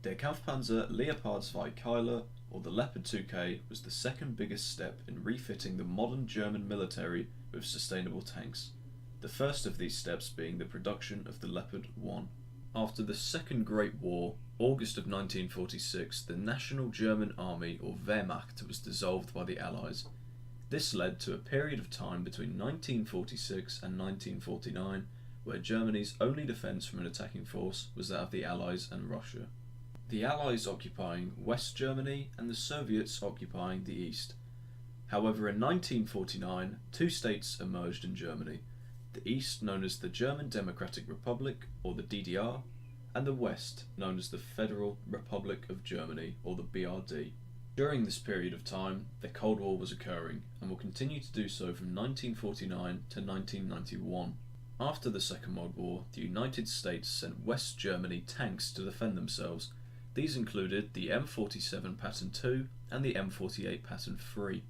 Der Kampfpanzer Leopard 2 Keiler, or the Leopard 2K, was the second biggest step in refitting the modern German military with sustainable tanks, the first of these steps being the production of the Leopard 1. After the Second Great War, August of 1946, the National German Army, or Wehrmacht, was dissolved by the Allies. This led to a period of time between 1946 and 1949 where Germany's only defence from an attacking force was that of the Allies and Russia. The Allies occupying West Germany and the Soviets occupying the East. However, in 1949, two states emerged in Germany, the East known as the German Democratic Republic, or the DDR, and the West known as the Federal Republic of Germany, or the BRD. During this period of time, the Cold War was occurring, and will continue to do so from 1949 to 1991. After the Second World War, the United States sent West Germany tanks to defend themselves. These included the M47 Patton II and the M48 Patton III.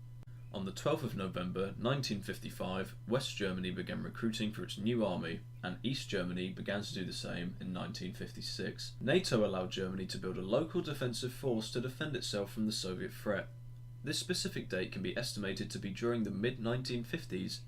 On the 12th of November 1955, West Germany began recruiting for its new army, and East Germany began to do the same in 1956. NATO allowed Germany to build a local defensive force to defend itself from the Soviet threat. This specific date can be estimated to be during the mid-1950s.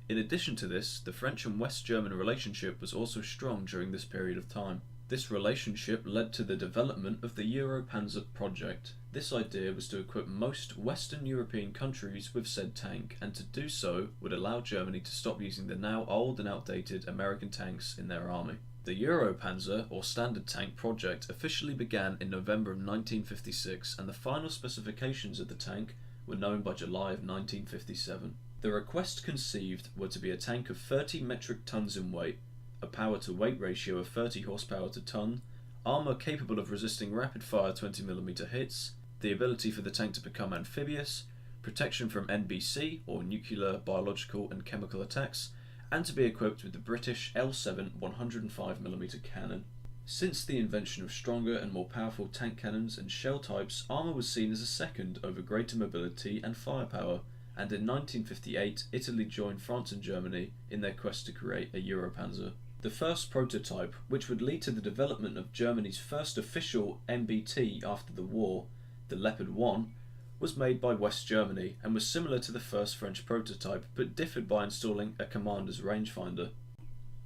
In addition to this, the French and West German relationship was also strong during this period of time. This relationship led to the development of the Europanzer project. This idea was to equip most Western European countries with said tank, and to do so would allow Germany to stop using the now old and outdated American tanks in their army. The Europanzer, or Standard Tank project, officially began in November of 1956, and the final specifications of the tank were known by July of 1957. The request conceived were to be a tank of 30 metric tons in weight, a power-to-weight ratio of 30 horsepower to ton, armour capable of resisting rapid-fire 20mm hits, the ability for the tank to become amphibious, protection from NBC, or nuclear, biological and chemical attacks, and to be equipped with the British L7 105mm cannon. Since the invention of stronger and more powerful tank cannons and shell types, armour was seen as a second over greater mobility and firepower, and in 1958 Italy joined France and Germany in their quest to create a Europanzer. The first prototype, which would lead to the development of Germany's first official MBT after the war, the Leopard 1, was made by West Germany and was similar to the first French prototype, but differed by installing a commander's rangefinder.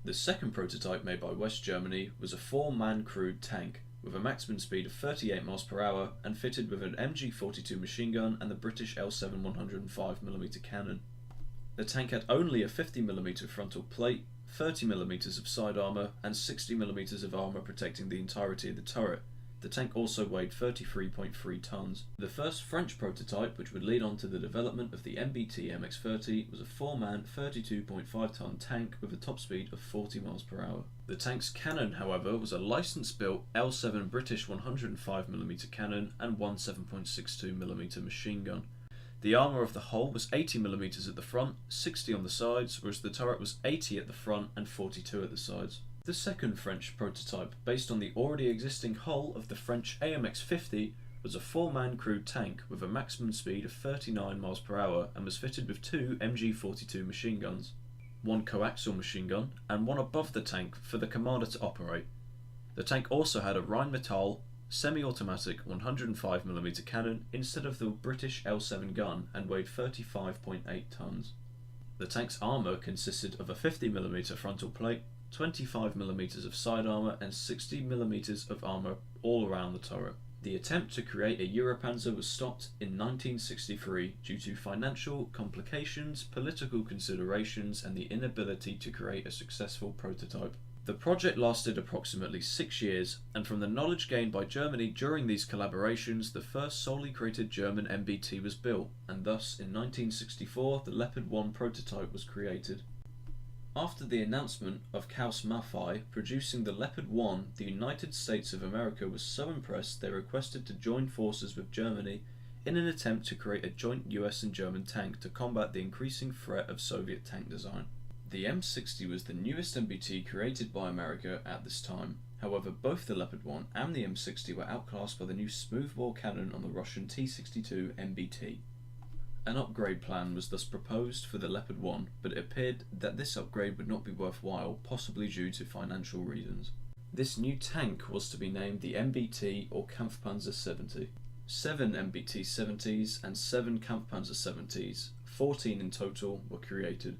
The second prototype made by West Germany was a 4-man crewed tank, with a maximum speed of 38 miles per hour and fitted with an MG42 machine gun and the British L7 105mm cannon. The tank had only a 50mm frontal plate, 30mm of side armour and 60mm of armour protecting the entirety of the turret. The tank also weighed 33.3 tons. The first French prototype, which would lead on to the development of the MBT MX-30, was a 4-man 32.5 ton tank with a top speed of 40 miles per hour. The tank's cannon, however, was a licence-built L7 British 105mm cannon and one 7.62mm machine gun. The armour of the hull was 80mm at the front, 60 on the sides, whereas the turret was 80 at the front and 42 at the sides. The second French prototype, based on the already existing hull of the French AMX-50, was a 4-man crewed tank with a maximum speed of 39 miles per hour and was fitted with two MG42 machine guns, one coaxial machine gun and one above the tank for the commander to operate. The tank also had a Rheinmetall semi-automatic 105mm cannon instead of the British L7 gun and weighed 35.8 tons. The tank's armour consisted of a 50mm frontal plate, 25mm of side armour and 60mm of armour all around the turret. The attempt to create a Europanzer was stopped in 1963 due to financial complications, political considerations and the inability to create a successful prototype. The project lasted approximately 6 years, and from the knowledge gained by Germany during these collaborations, the first solely created German MBT was built, and thus in 1964 the Leopard 1 prototype was created. After the announcement of Krauss Maffei producing the Leopard 1, the United States of America was so impressed they requested to join forces with Germany in an attempt to create a joint US and German tank to combat the increasing threat of Soviet tank design. The M60 was the newest MBT created by America at this time. However, both the Leopard 1 and the M60 were outclassed by the new smoothbore cannon on the Russian T-62 MBT. An upgrade plan was thus proposed for the Leopard 1, but it appeared that this upgrade would not be worthwhile, possibly due to financial reasons. This new tank was to be named the MBT or Kampfpanzer 70. 7 MBT 70s and 7 Kampfpanzer 70s, 14 in total, were created.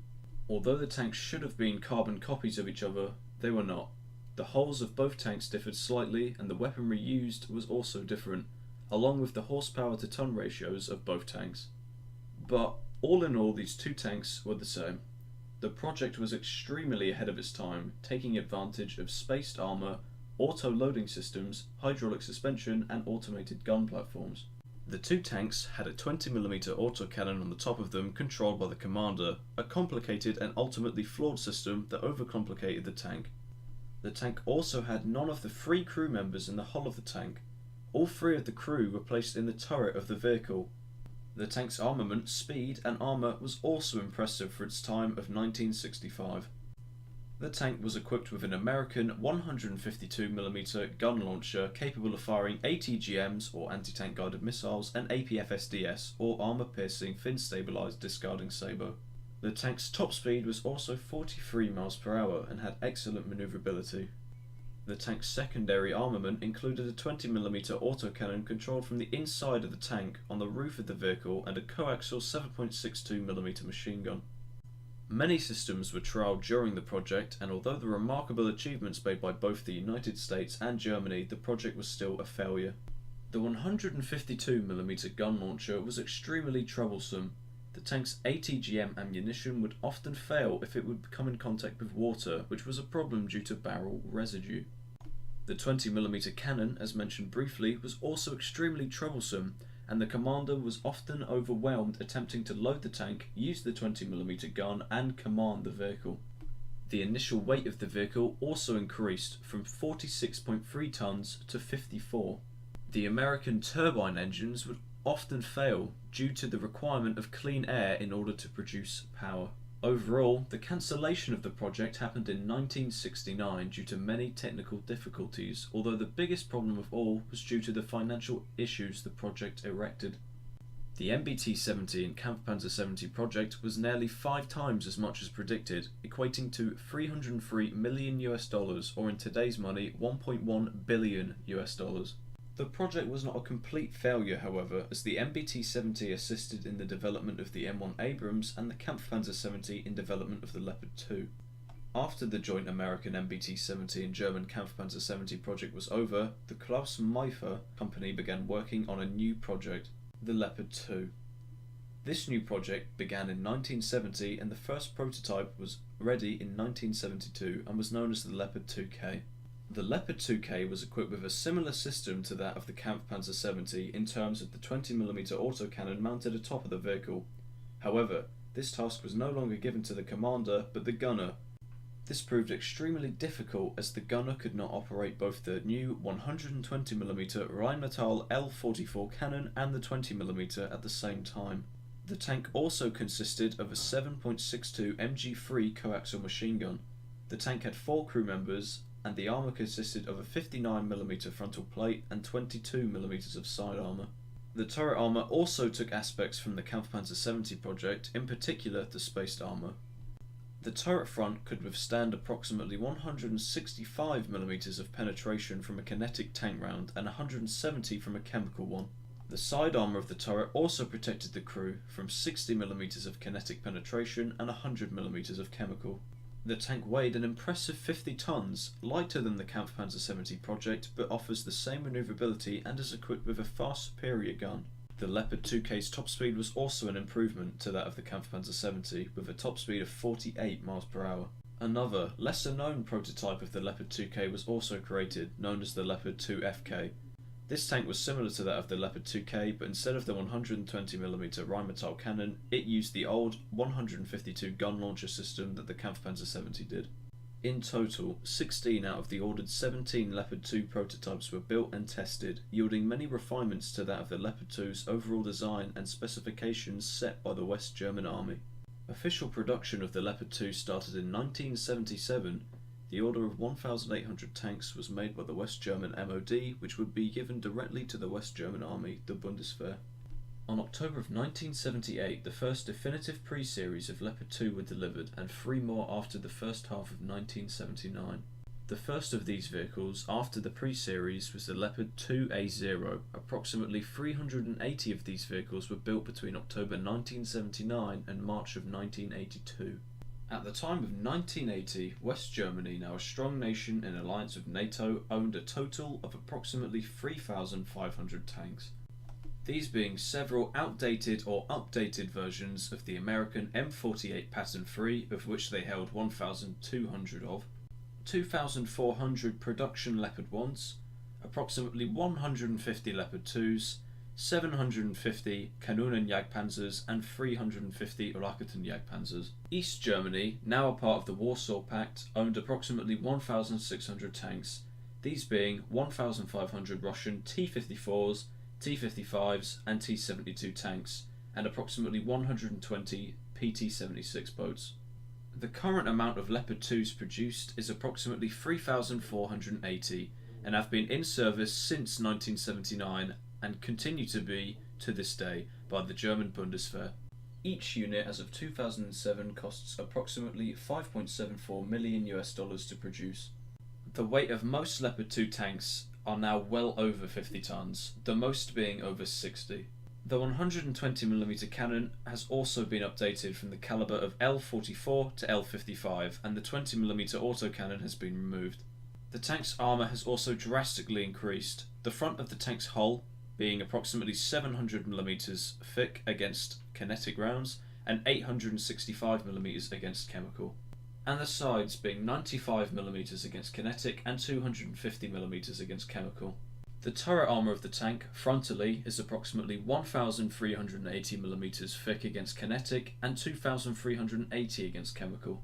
Although the tanks should have been carbon copies of each other, they were not. The hulls of both tanks differed slightly, and the weaponry used was also different, along with the horsepower to ton ratios of both tanks. But all in all, these two tanks were the same. The project was extremely ahead of its time, taking advantage of spaced armour, auto-loading systems, hydraulic suspension and automated gun platforms. The two tanks had a 20mm autocannon on the top of them controlled by the commander, a complicated and ultimately flawed system that overcomplicated the tank. The tank also had none of the 3 crew members in the hull of the tank. All 3 of the crew were placed in the turret of the vehicle. The tank's armament, speed and armour was also impressive for its time of 1965. The tank was equipped with an American 152mm gun launcher capable of firing ATGMs or anti-tank guided missiles and APFSDS or armour-piercing fin-stabilised discarding sabot. The tank's top speed was also 43 miles per hour and had excellent manoeuvrability. The tank's secondary armament included a 20mm autocannon controlled from the inside of the tank on the roof of the vehicle and a coaxial 7.62mm machine gun. Many systems were trialled during the project, and although the remarkable achievements made by both the United States and Germany, the project was still a failure. The 152mm gun launcher was extremely troublesome. The tank's ATGM ammunition would often fail if it would come in contact with water, which was a problem due to barrel residue. The 20mm cannon, as mentioned briefly, was also extremely troublesome, and the commander was often overwhelmed attempting to load the tank, use the 20mm gun, and command the vehicle. The initial weight of the vehicle also increased from 46.3 tons to 54. The American turbine engines would often fail due to the requirement of clean air in order to produce power. Overall, the cancellation of the project happened in 1969 due to many technical difficulties, although the biggest problem of all was due to the financial issues the project erected. The MBT-70 and Kampfpanzer 70 project was nearly 5 times as much as predicted, equating to $303 million or in today's money $1.1 billion. The project was not a complete failure, however, as the MBT-70 assisted in the development of the M1 Abrams and the Kampfpanzer 70 in development of the Leopard 2. After the joint American MBT-70 and German Kampfpanzer 70 project was over, the Klaus Maeffer company began working on a new project, the Leopard 2. This new project began in 1970 and the first prototype was ready in 1972 and was known as the Leopard 2K. The Leopard 2K was equipped with a similar system to that of the Kampfpanzer 70 in terms of the 20mm autocannon mounted atop of the vehicle. However, this task was no longer given to the commander but the gunner. This proved extremely difficult as the gunner could not operate both the new 120mm Rheinmetall L44 cannon and the 20mm at the same time. The tank also consisted of a 7.62 MG3 coaxial machine gun. The tank had 4 crew members, and the armour consisted of a 59mm frontal plate and 22mm of side armour. The turret armour also took aspects from the Kampfpanzer 70 project, in particular the spaced armour. The turret front could withstand approximately 165mm of penetration from a kinetic tank round and 170 from a chemical one. The side armour of the turret also protected the crew from 60mm of kinetic penetration and 100mm of chemical. The tank weighed an impressive 50 tons, lighter than the Kampfpanzer 70 project, but offers the same manoeuvrability and is equipped with a far superior gun. The Leopard 2K's top speed was also an improvement to that of the Kampfpanzer 70, with a top speed of 48 miles per hour. Another, lesser-known prototype of the Leopard 2K was also created, known as the Leopard 2FK. This tank was similar to that of the Leopard 2K, but instead of the 120mm Rheinmetall cannon, it used the old 152 gun launcher system that the Kampfpanzer 70 did. In total, 16 out of the ordered 17 Leopard 2 prototypes were built and tested, yielding many refinements to that of the Leopard 2's overall design and specifications set by the West German Army. Official production of the Leopard 2 started in 1977. The order of 1,800 tanks was made by the West German MOD, which would be given directly to the West German Army, the Bundeswehr. On October of 1978, the first definitive pre-series of Leopard 2 were delivered, and 3 more after the first half of 1979. The first of these vehicles after the pre-series was the Leopard 2A0. Approximately 380 of these vehicles were built between October 1979 and March of 1982. At the time of 1980, West Germany, now a strong nation in alliance with NATO, owned a total of approximately 3,500 tanks. These being several outdated or updated versions of the American M48 Pattern 3, of which they held 1,200 of, 2,400 production Leopard 1s, approximately 150 Leopard 2s, 750 Kanonenjagdpanzers and 350 Raketenjagdpanzers. East Germany, now a part of the Warsaw Pact, owned approximately 1,600 tanks, these being 1,500 Russian T-54s, T-55s and T-72 tanks, and approximately 120 PT-76 boats. The current amount of Leopard 2s produced is approximately 3,480 and have been in service since 1979 and continue to be to this day by the German Bundeswehr. Each unit as of 2007 costs approximately $5.74 million to produce. The weight of most Leopard 2 tanks are now well over 50 tons, the most being over 60. The 120mm cannon has also been updated from the caliber of L44 to L55, and the 20mm autocannon has been removed. The tank's armour has also drastically increased, the front of the tank's hull being approximately 700mm thick against kinetic rounds and 865mm against chemical, and the sides being 95mm against kinetic and 250mm against chemical. The turret armour of the tank, frontally, is approximately 1,380mm thick against kinetic and 2,380 against chemical.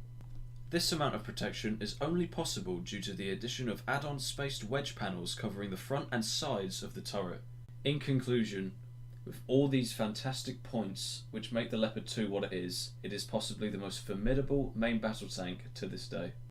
This amount of protection is only possible due to the addition of add-on spaced wedge panels covering the front and sides of the turret. In conclusion, with all these fantastic points which make the Leopard 2 what it is possibly the most formidable main battle tank to this day.